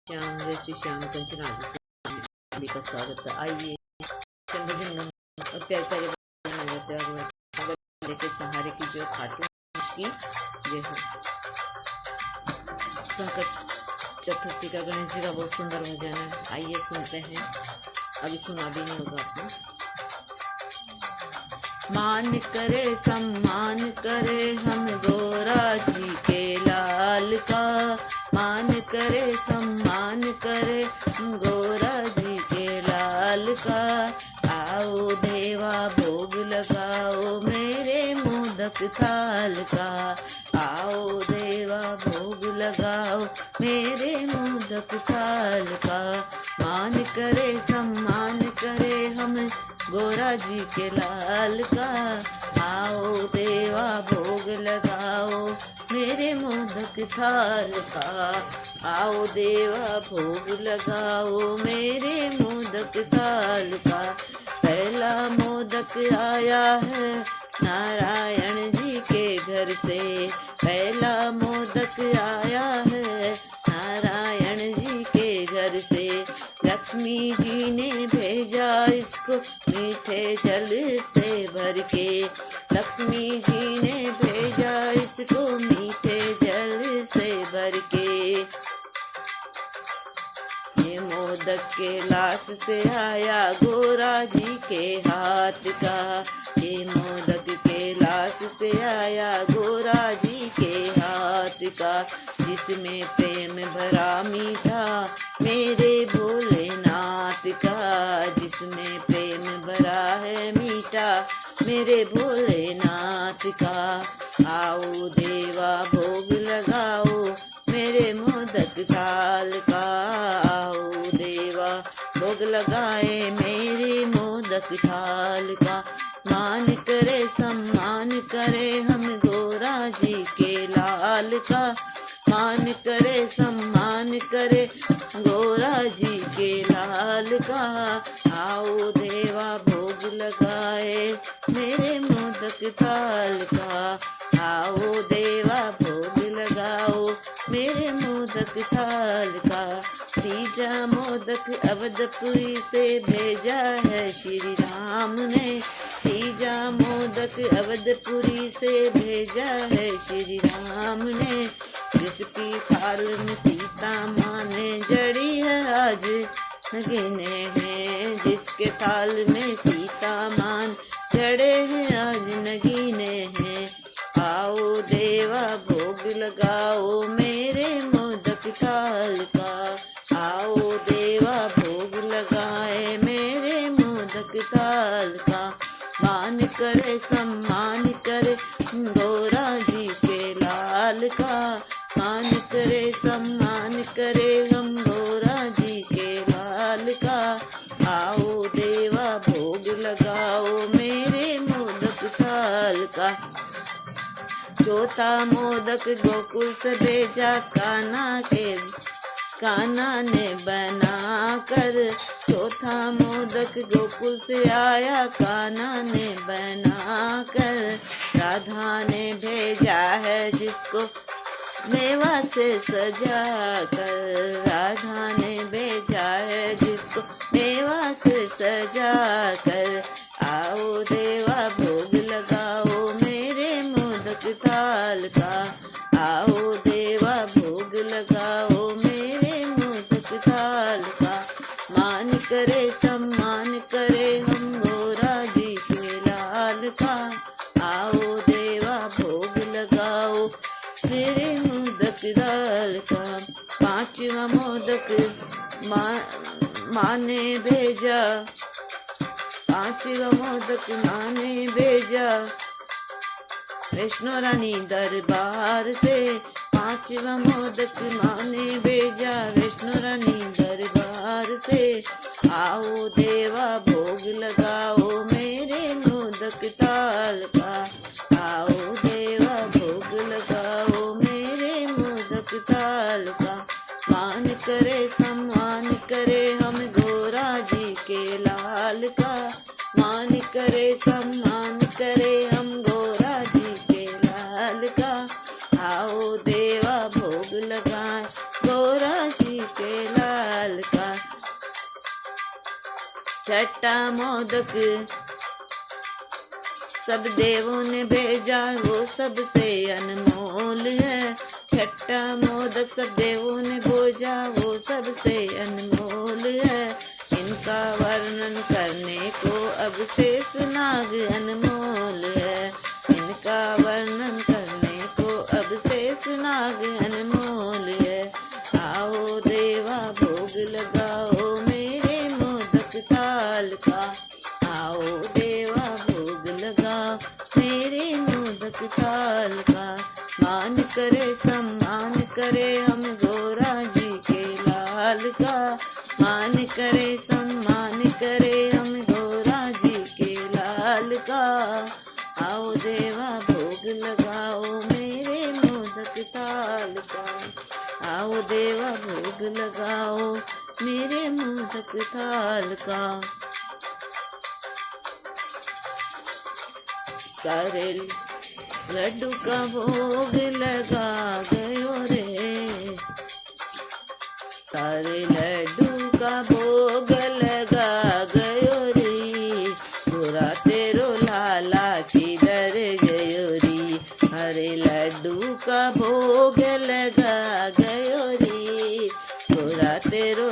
श्याम जय श्री श्याम कंचन आदि का स्वागत है। आइए भजन और प्यार के सहारे की जो खातून की जय हो। संकट चतुर्थी का गणेश जी का बहुत सुंदर भजन है। आइए सुनते हैं। अभी सुना भी नहीं होगा आपने। मान करे सम्मान करे हम गोरा जी के लाल का, मान करे सम्मान करे गोरा जी के लाल का। आओ देवा भोग लगाओ मेरे मोदक थाल का, आओ देवा भोग लगाओ मेरे मोदक थाल का। मान करे सम्मान करे हम गोरा जी के लाल का, आओ देवा भोग लगाओ मेरे मोदक थाल का, आओ देवा भोग लगाओ मेरे मोदक थाल का। पहला मोदक आया है नारायण जी के घर से, पहला मोदक आया है नारायण जी के घर से। लक्ष्मी जी ने भेजा इसको मीठे जल से भर के, लक्ष्मी जी ने भेजा इसको मीठे जल से भर के। ये मोदक के लाश से आया गोरा जी के हाथ का, ये मोदक के लाश से आया गोरा जी के हाथ का। जिसमें प्रेम भरा मीठा मेरे भोलेनाथ का, जिसमें प्रेम भरा है मीठा मेरे भोलेनाथ का। आओ देवा भोग लगाओ मेरे मोदक थाल का, आओ देवा भोग लगाए मेरे मोदक थाल का। मान करे सम्मान करे हम गोरा जी के लाल का, मान करे सम्मान करे गोरा जी के लाल का। आओ देवा भोग लगाए मेरे मोदक थाल का, आओ देवा भोग लगाओ मेरे मोदक थाल का। तीजा मोदक अवधपुरी से भेजा है श्री राम ने, तीजा मोदक अवधपुरी से भेजा है श्री राम ने। जिसकी थाल में सीता माँ ने जड़ी है आज नगीने हैं, जिसके थाल में सीता मान जड़े हैं आज नगीने हैं। आओ देवा भोग लगाओ मेरे मोदक थाल का, आओ देवा भोग लगाए मेरे मोदक थाल का। मान करे सम्मान करे गोरा जी के लाल का, मान करे सम्मान करे हम गोरा जी के लाल का। आओ देवा भोग लगाओ मेरे मोदक थाल का। चौथा मोदक गोकुल से भेजा कान्हा ने बना कर, चौथा मोदक गोकुल से आया कान्हा ने बना कर। राधा ने भेजा है जिसको मेवा से सजा कर, राधा ने भेजा है जिसको मेवा से सजा कर। आओ देवा भोग लगाओ मेरे मोदक थाल का, आओ देवा भोग लगाओ मेरे मोदक थाल का। मान करे सम्मान करे हम गोरा जी के लाल का, आओ देवा भोग लगाओ मेरे मोदक थाल का। पांचवा मोदक माँ ने भेजा, पांचवा मोदक माँ ने भेजा वैष्णो रानी दरबार से, पांचवा मोदक माँ ने भेजा वैष्णो रानी दरबार से। आओ देवा भोग लगाओ मेरे मोदक थाल का, आओ देवा भोग लगाओ मेरे मोदक थाल का। मान करे सम्मान करे हम गोरा जी के लाल का, मान करे सम्मान करे हम गोरा जी के लाल का। आओ देवा भोग लगाए गोरा जी के के लाल का। छठा मोदक सब देवों ने भेजा, वो सबसे अनमोल है। छठा मोदक सब देवों ने भेजा, वो सबसे अनमोल है। इनका वर्णन करने को अब शेष नाग अनमोल है। इनका वर्णन करने को अब शेष नाग अनमोल है। आओ देवा भोग लगाओ मेरे मोदक थाल का। आओ देवा भोग लगाओ मेरे मोदक थाल का। मान करे सम्मान करे हम गोरा जी के लाल का। मान करे सम्मान करे हम गोरा जी के लाल का। आओ देवा भोग लगाओ मेरे मोदक थाल का। आओ देवा भोग लगाओ मेरे मोदक थाल का। सारे लड्डू का भोग लगा गयो रे। सारे लड्डू का भोग लगा गयो रे। पूरा तेरो लाला किधर गयो रे। हरे लड्डू का भोग लगा गयो रे। पूरा तेरो